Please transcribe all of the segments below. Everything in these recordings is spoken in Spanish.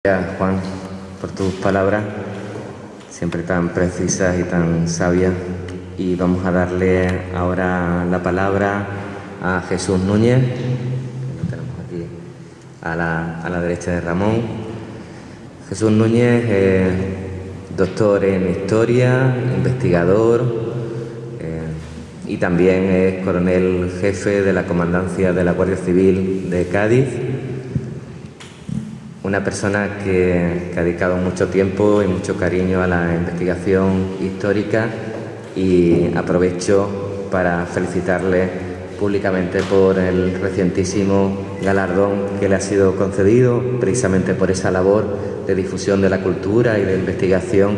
Gracias, Juan, por tus palabras, siempre tan precisas y tan sabias. Y vamos a darle ahora la palabra a Jesús Núñez, que lo tenemos aquí a la derecha de Ramón. Jesús Núñez es doctor en Historia, investigador y también es coronel jefe de la Comandancia de la Guardia Civil de Cádiz. Una persona que ha dedicado mucho tiempo y mucho cariño a la investigación histórica, y aprovecho para felicitarle públicamente por el recientísimo galardón que le ha sido concedido precisamente por esa labor de difusión de la cultura y de investigación,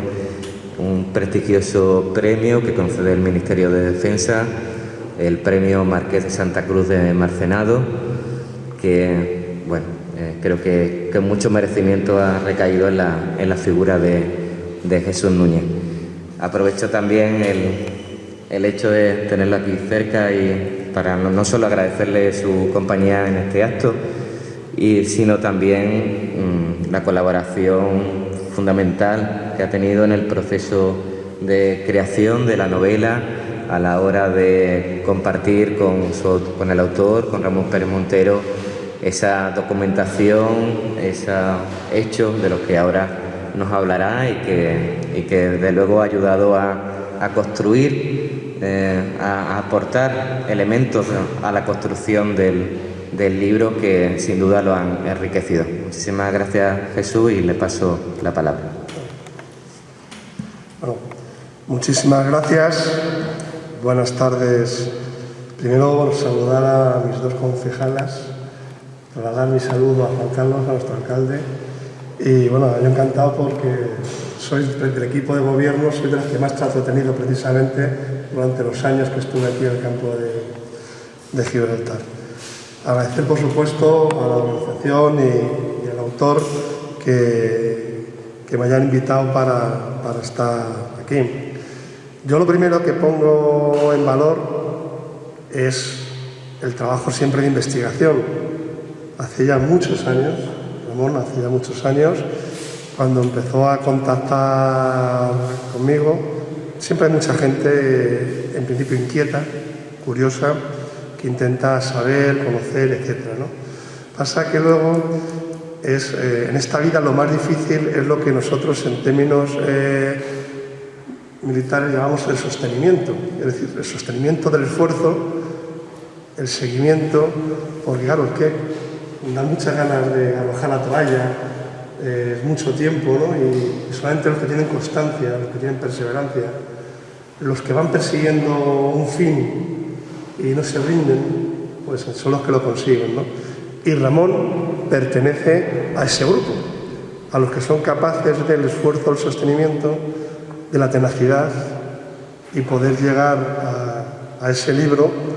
un prestigioso premio que concede el Ministerio de Defensa, el premio Marqués de Santa Cruz de Marcenado, que creo que mucho merecimiento ha recaído en la figura de Jesús Núñez. Aprovecho también el hecho de tenerlo aquí cerca y para no solo agradecerle su compañía en este acto, sino también la colaboración fundamental que ha tenido en el proceso de creación de la novela a la hora de compartir con el autor, con Ramón Pérez Montero, esa documentación, esos hechos de los que ahora nos hablará y que desde luego ha ayudado a construir, a aportar elementos a la construcción del libro que sin duda lo han enriquecido. Muchísimas gracias, Jesús, y le paso la palabra. Bueno, muchísimas gracias. Buenas tardes. Primero, saludar a mis dos concejalas, para dar mi saludo a Juan Carlos, a nuestro alcalde. Y bueno, yo encantado porque soy del equipo de gobierno, soy de las que más trato he tenido precisamente durante los años que estuve aquí en el campo de Gibraltar. Agradecer, por supuesto, a la organización y al autor que me hayan invitado para estar aquí. Yo lo primero que pongo en valor es el trabajo siempre de investigación. Hace ya muchos años, Ramón, hace ya muchos años, cuando empezó a contactar conmigo, siempre hay mucha gente, en principio inquieta, curiosa, que intenta saber, conocer, etc., ¿no? Pasa que luego en esta vida lo más difícil es lo que nosotros en términos militares llamamos el sostenimiento, es decir, el sostenimiento del esfuerzo, el seguimiento, porque claro, es que da muchas ganas de arrojar la toalla, es mucho tiempo, ¿no? Y solamente los que tienen constancia, los que tienen perseverancia, los que van persiguiendo un fin y no se rinden, pues son los que lo consiguen, ¿no? Y Ramón pertenece a ese grupo, a los que son capaces del esfuerzo, del sostenimiento, de la tenacidad y poder llegar a ese libro,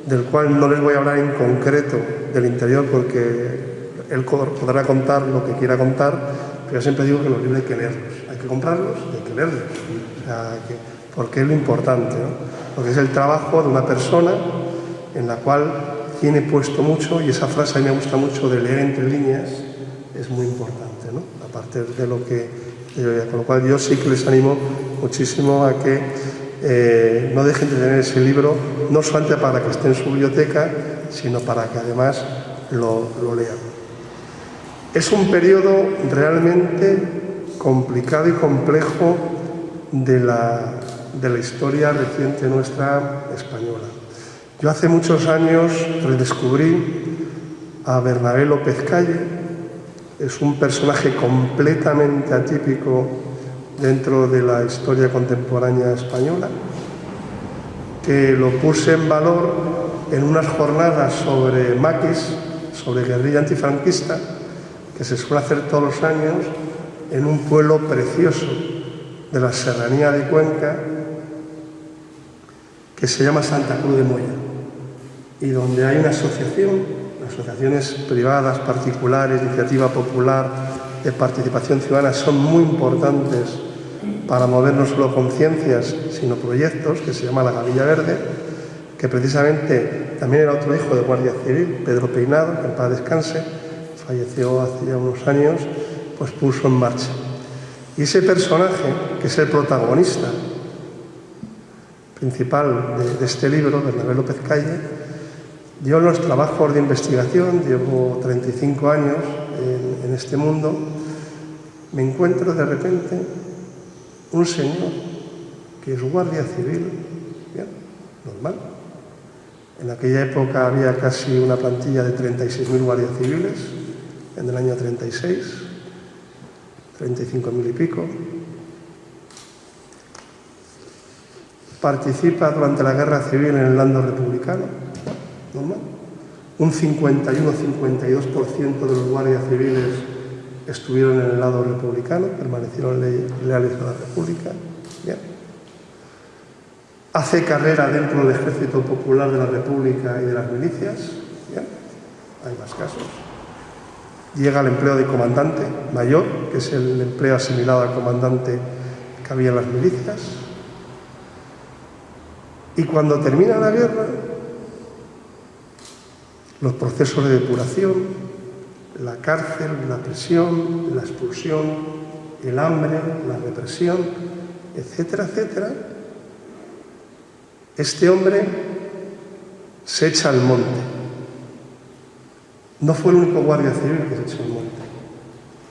del cual no les voy a hablar en concreto del interior porque él podrá contar lo que quiera contar, pero yo siempre digo que los libros hay que leerlos, hay que comprarlos y hay que leerlos, o sea, porque es lo importante, ¿no? Porque es el trabajo de una persona en la cual tiene puesto mucho, y esa frase a mí me gusta mucho de leer entre líneas, es muy importante, ¿no? Aparte de lo que con lo cual yo sí que les animo muchísimo a que no dejen de tener ese libro, no solamente para que esté en su biblioteca, sino para que además lo lean. Es un periodo realmente complicado y complejo de la historia reciente nuestra española. Yo hace muchos años redescubrí a Bernabé López Calle. Es un personaje completamente atípico dentro de la historia contemporánea española, que lo puse en valor en unas jornadas sobre maquis, sobre guerrilla antifranquista, que se suele hacer todos los años en un pueblo precioso de la serranía de Cuenca, que se llama Santa Cruz de Moya, y donde hay una asociación, asociaciones privadas, particulares, iniciativa popular, de participación ciudadana, son muy importantes para mover no solo conciencias, sino proyectos, que se llama La Gavilla Verde, que precisamente también era otro hijo de Guardia Civil, Pedro Peinado, que en paz descanse, falleció hace ya unos años, pues puso en marcha. Y ese personaje, que es el protagonista principal de este libro, Bernabé López Calle, yo en los trabajos de investigación, llevo 35 años en este mundo, me encuentro de repente un señor que es guardia civil, bien, normal. En aquella época había casi una plantilla de 36.000 guardias civiles, en el año 36, 35.000 y pico. Participa durante la guerra civil en el bando republicano, normal. Un 51-52% de los guardias civiles estuvieron en el lado republicano, permanecieron leales a la República. Bien. Hace carrera dentro del Ejército Popular de la República y de las milicias. Bien. Hay más casos. Llega al empleo de comandante mayor, que es el empleo asimilado al comandante que había en las milicias. Y cuando termina la guerra, los procesos de depuración, la cárcel, la prisión, la expulsión, el hambre, la represión, etcétera, etcétera, este hombre se echa al monte. No fue el único guardia civil que se echó al monte,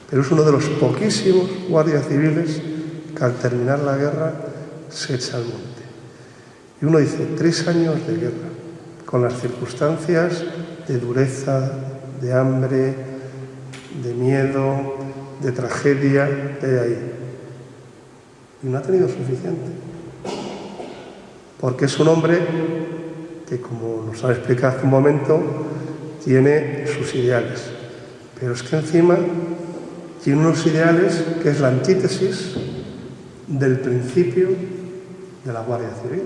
pero es uno de los poquísimos guardias civiles que al terminar la guerra se echa al monte. Y uno dice, 3 años de guerra, con las circunstancias de dureza, de hambre, de miedo, de tragedia de ahí. Y no ha tenido suficiente. Porque es un hombre que, como nos ha explicado hace un momento, tiene sus ideales. Pero es que encima tiene unos ideales que es la antítesis del principio de la Guardia Civil.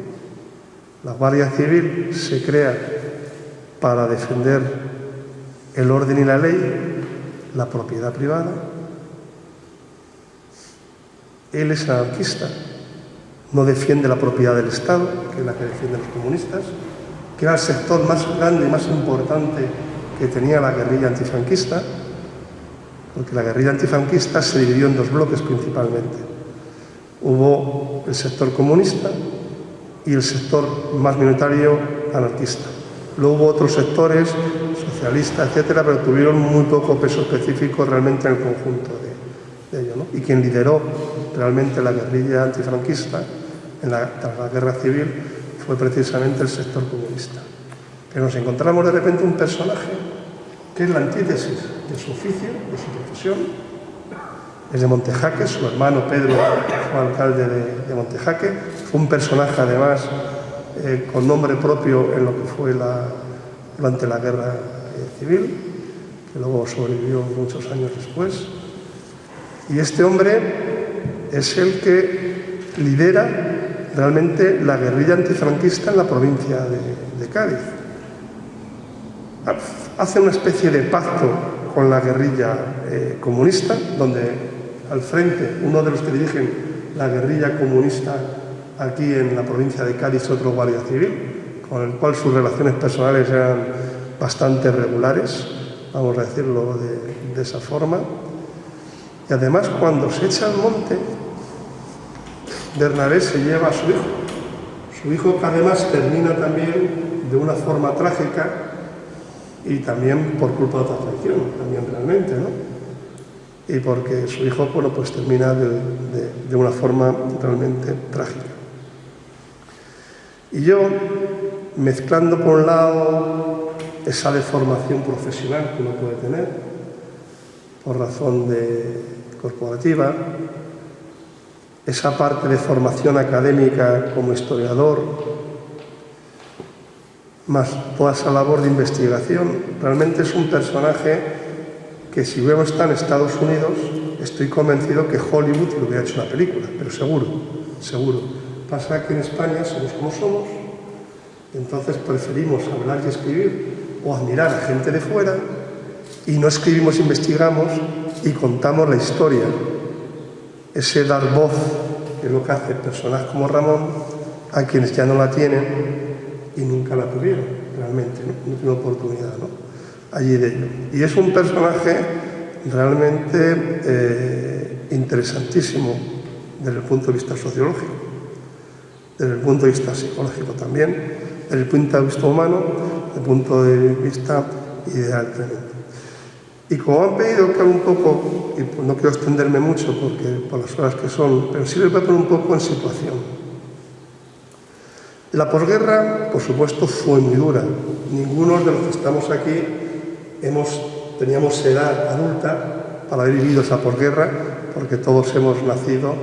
La Guardia Civil se crea para defender el orden y la ley, la propiedad privada. Él es anarquista, no defiende la propiedad del Estado, que es la que defienden los comunistas, que era el sector más grande y más importante que tenía la guerrilla antifranquista, porque la guerrilla antifranquista se dividió en 2 bloques principalmente. Hubo el sector comunista y el sector más minoritario anarquista. Luego hubo otros sectores, socialistas, etcétera, pero tuvieron muy poco peso específico realmente en el conjunto de ello, ¿no? Y quien lideró realmente la guerrilla antifranquista tras la guerra civil fue precisamente el sector comunista. Pero nos encontramos de repente un personaje que es la antítesis de su oficio, de su profesión. Es de Montejaque, su hermano Pedro fue alcalde de Montejaque. Fue un personaje, además, con nombre propio en lo que fue durante la guerra civil, que luego sobrevivió muchos años después. Y este hombre es el que lidera realmente la guerrilla antifranquista en la provincia de Cádiz. Hace una especie de pacto con la guerrilla comunista, donde al frente uno de los que dirigen la guerrilla comunista aquí en la provincia de Cádiz, otro guardia civil, con el cual sus relaciones personales eran bastante regulares, vamos a decirlo de esa forma. Y además, cuando se echa al monte, Bernabé se lleva a su hijo que además termina también de una forma trágica y también por culpa de otra traición, también realmente, ¿no? Y porque su hijo, bueno, pues termina de una forma realmente trágica. Y yo, mezclando por un lado esa deformación profesional que uno puede tener, por razón corporativa, esa parte de formación académica como historiador, más toda esa labor de investigación, realmente es un personaje que si hubiéramos estado en Estados Unidos, estoy convencido que Hollywood le hubiera hecho una película, pero seguro, seguro. Pasa que en España somos como somos, entonces preferimos hablar y escribir o admirar a gente de fuera y no escribimos, investigamos y contamos la historia. Ese dar voz es lo que hace personas como Ramón a quienes ya no la tienen y nunca la tuvieron, realmente, no tienen oportunidad, ¿no? Allí de ello. Y es un personaje realmente interesantísimo desde el punto de vista sociológico, desde el punto de vista psicológico también, desde el punto de vista humano, desde el punto de vista ideal tremendo. Y como han pedido que hable un poco, y pues no quiero extenderme mucho porque por las horas que son, pero sí les voy a poner un poco en situación. La posguerra, por supuesto, fue muy dura. Ninguno de los que estamos aquí teníamos edad adulta para haber vivido esa posguerra, porque todos hemos nacido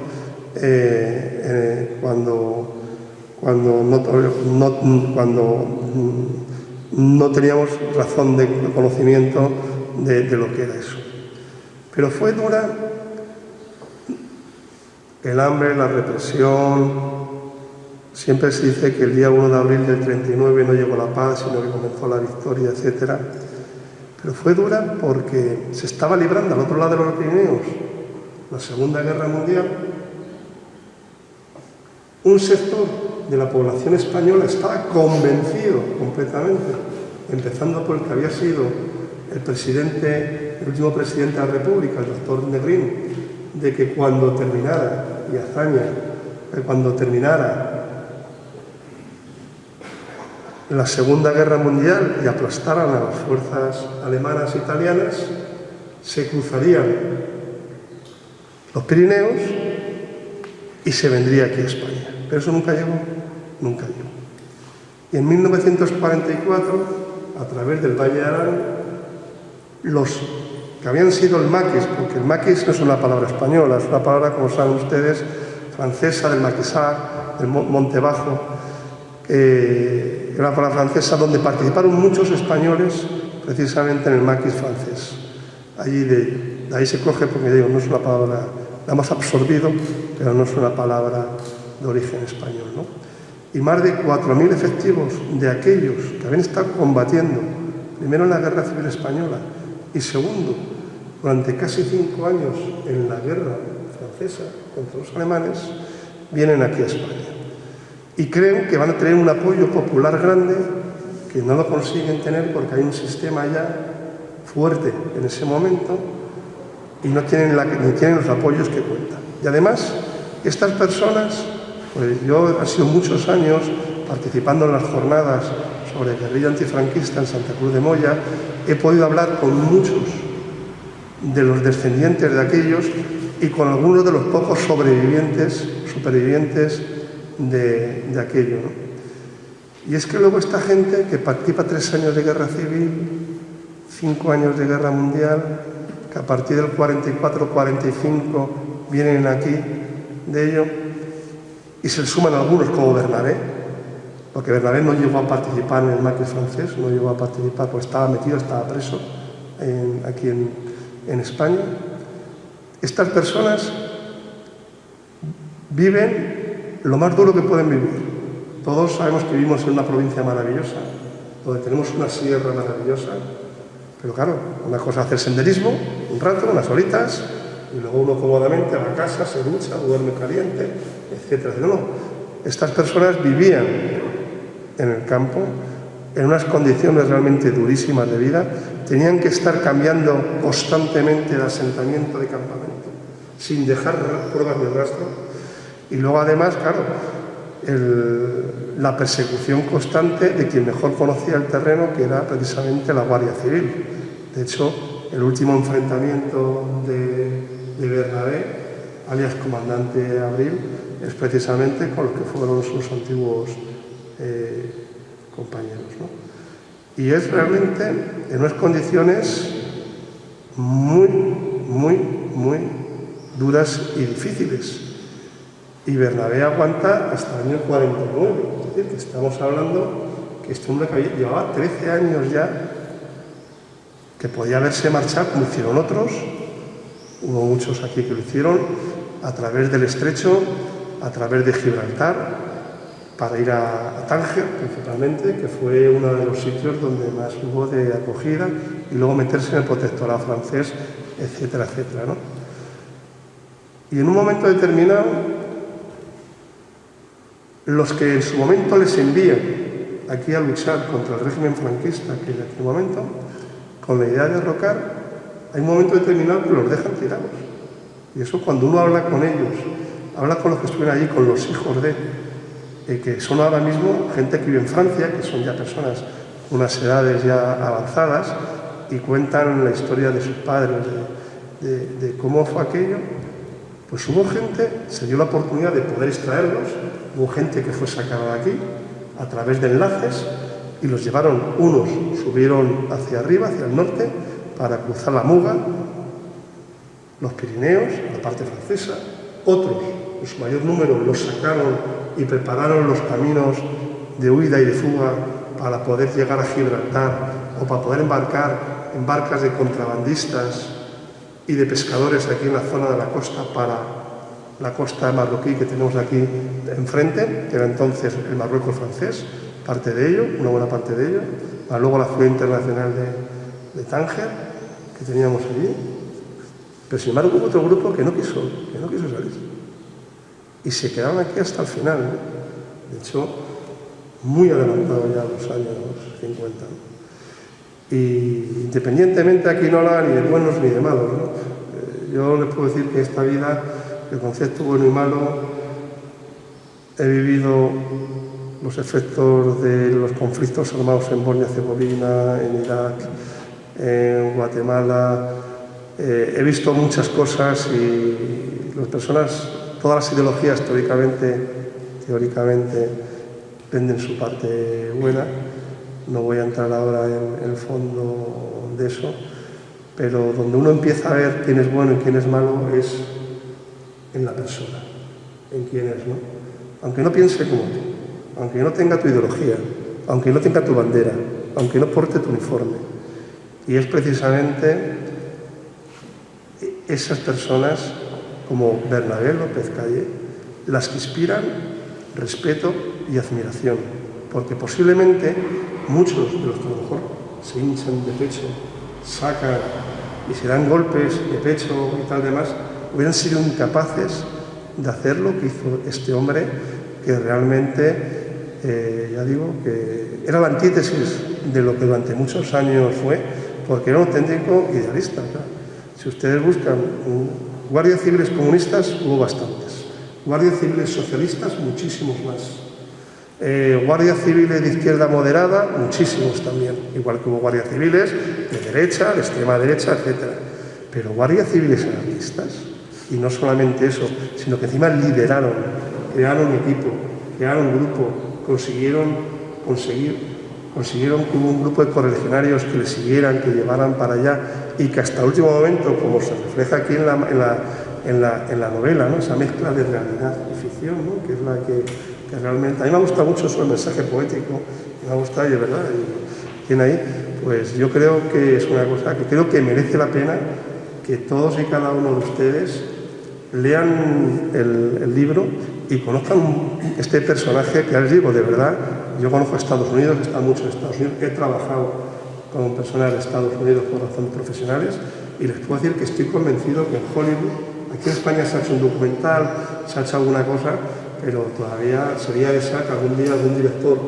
cuando no teníamos razón de conocimiento de lo que era eso. Pero fue dura el hambre, la represión. Siempre se dice que el día 1 de abril del 39 no llegó la paz, sino que comenzó la victoria, etc. Pero fue dura porque se estaba librando al otro lado de los Pirineos la Segunda Guerra Mundial. Un sector de la población española estaba convencido completamente, empezando por el que había sido el último presidente de la República, el doctor Negrín, de que cuando terminara la Segunda Guerra Mundial y aplastaran a las fuerzas alemanas e italianas, se cruzarían los Pirineos y se vendría aquí a España. Pero eso nunca llegó, nunca llegó. Y en 1944, a través del Valle de Arán, los que habían sido el maquis, porque el maquis no es una palabra española, es una palabra, como saben ustedes, francesa, del maquisard, del Monte Bajo, una palabra francesa donde participaron muchos españoles precisamente en el maquis francés. Allí de ahí se coge, porque digo, no es una palabra, la hemos absorbido, pero no es una palabra de origen español, ¿no? Y más de 4.000 efectivos de aquellos que habían estado combatiendo, primero en la Guerra Civil Española y segundo, durante casi 5 años en la Guerra Francesa contra los alemanes, vienen aquí a España. Y creen que van a tener un apoyo popular grande, que no lo consiguen tener porque hay un sistema ya fuerte en ese momento y no tienen ni tienen los apoyos que cuentan. Y además, estas personas, pues yo he sido muchos años participando en las jornadas sobre guerrilla antifranquista en Santa Cruz de Moya, he podido hablar con muchos de los descendientes de aquellos y con algunos de los pocos supervivientes de aquello, ¿no? Y es que luego esta gente que participa 3 años de guerra civil, 5 años de guerra mundial, que a partir del 44-45 vienen aquí de ello, y se le suman algunos como Bernabé, porque Bernabé no llegó a participar en el maquis francés, no llegó a participar porque estaba metido, estaba preso aquí en España. Estas personas viven lo más duro que pueden vivir. Todos sabemos que vivimos en una provincia maravillosa, donde tenemos una sierra maravillosa, pero claro, una cosa es hacer senderismo, un rato, unas horitas, y luego uno cómodamente a la casa, se ducha, duerme caliente, etcétera. No, estas personas vivían en el campo, en unas condiciones realmente durísimas de vida, tenían que estar cambiando constantemente de asentamiento, de campamento, sin dejar pruebas ni rastro. Y luego además, claro, la persecución constante de quien mejor conocía el terreno, que era precisamente la Guardia Civil. De hecho, el último enfrentamiento de Bernabé, alias Comandante Abril, es precisamente con los que fueron sus antiguos compañeros, ¿no? Y es realmente en unas condiciones muy, muy, muy duras y difíciles. Y Bernabé aguanta hasta el año 49, es decir, que estamos hablando que este hombre que llevaba 13 años ya, que podía haberse marchado como hicieron otros, hubo muchos aquí que lo hicieron, a través del Estrecho, a través de Gibraltar, para ir a Tánger principalmente, que fue uno de los sitios donde más hubo de acogida, y luego meterse en el protectorado francés, etcétera, etcétera, ¿no? Y en un momento determinado, los que en su momento les envían aquí a luchar contra el régimen franquista, que en aquel momento, con la idea de derrocar, Hay un momento determinado que los dejan tirados. Y eso cuando uno habla con ellos, habla con los que estuvieron allí, con los hijos que son ahora mismo gente que vive en Francia, que son ya personas con unas edades ya avanzadas, y cuentan la historia de sus padres, de cómo fue aquello. Pues hubo gente, se dio la oportunidad de poder extraerlos, hubo gente que fue sacada de aquí a través de enlaces y los llevaron, unos subieron hacia arriba, hacia el norte, para cruzar la Muga, los Pirineos, la parte francesa, otros, en su mayor número, los sacaron y prepararon los caminos de huida y de fuga para poder llegar a Gibraltar o para poder embarcar en barcas de contrabandistas y de pescadores aquí en la zona de la costa para la costa marroquí que tenemos aquí enfrente, que era entonces el Marruecos francés, parte de ello, una buena parte de ello, luego la ciudad internacional de Tánger, que teníamos allí. Pero sin embargo hubo otro grupo que no quiso salir. Y se quedaron aquí hasta el final, ¿no? De hecho, muy adelantado ya a los años 50. ¿no? Y independientemente aquí no habla ni de buenos ni de malos, ¿no? Yo les puedo decir que en esta vida el concepto bueno y malo he vivido los efectos de los conflictos armados en Bosnia-Herzegovina, en Irak, en Guatemala. He visto muchas cosas y las personas, todas las ideologías teóricamente venden su parte buena. No voy a entrar ahora en el fondo de eso, pero donde uno empieza a ver quién es bueno y quién es malo es en la persona, en quién es, ¿no? Aunque no piense como tú, aunque no tenga tu ideología, aunque no tenga tu bandera, aunque no porte tu uniforme. Y es precisamente esas personas, como Bernabé López Calle, las que inspiran respeto y admiración, porque posiblemente muchos de los que a lo mejor se hinchan de pecho, sacan y se dan golpes de pecho y tal demás, hubieran sido incapaces de hacer lo que hizo este hombre, que realmente, ya digo, que era la antítesis de lo que durante muchos años fue, porque era un auténtico idealista. Claro. Si ustedes buscan guardias civiles comunistas, hubo bastantes. Guardias civiles socialistas, muchísimos más. Guardias civiles de izquierda moderada, muchísimos también, igual que hubo guardias civiles de derecha, de extrema derecha, etc. Pero guardias civiles anarquistas, y no solamente eso, sino que encima lideraron, crearon un equipo, crearon un grupo, consiguieron que hubo un grupo de correligionarios que les siguieran, que llevaran para allá, y que hasta el último momento, como se refleja aquí en la novela, ¿no? Esa mezcla de realidad y ficción, ¿no? Que es la que realmente... A mí me gusta mucho eso, el mensaje poético, me gusta, y de verdad, y tiene ahí, pues yo creo que es una cosa que creo que merece la pena que todos y cada uno de ustedes lean el libro y conozcan este personaje que, ya les digo, de verdad, yo conozco Estados Unidos, he estado mucho en Estados Unidos, he trabajado con personas de Estados Unidos por razones profesionales y les puedo decir que estoy convencido que en Hollywood, aquí en España se ha hecho un documental, se ha hecho alguna cosa, pero todavía sería esa que algún día algún director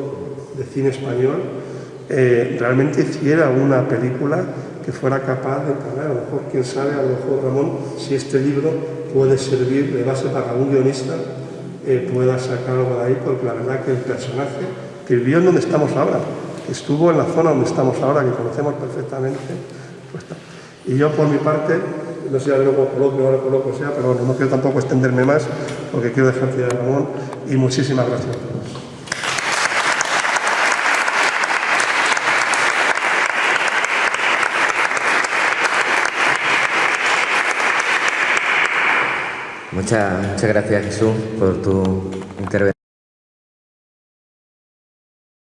de cine español realmente hiciera una película que fuera capaz de encarnar. A lo mejor, quién sabe, a lo mejor, Ramón, si este libro puede servir de base para que algún guionista pueda sacar algo de ahí, porque la verdad que el personaje que vivió en donde estamos ahora, que estuvo en la zona donde estamos ahora, que conocemos perfectamente, pues está. Y yo, por mi parte, no sé si lo coloco o no coloco, sea, pero bueno, no quiero tampoco extenderme más, porque quiero dejarte a Ramón, y muchísimas gracias a todos. Muchas gracias, Jesús, por tu intervención.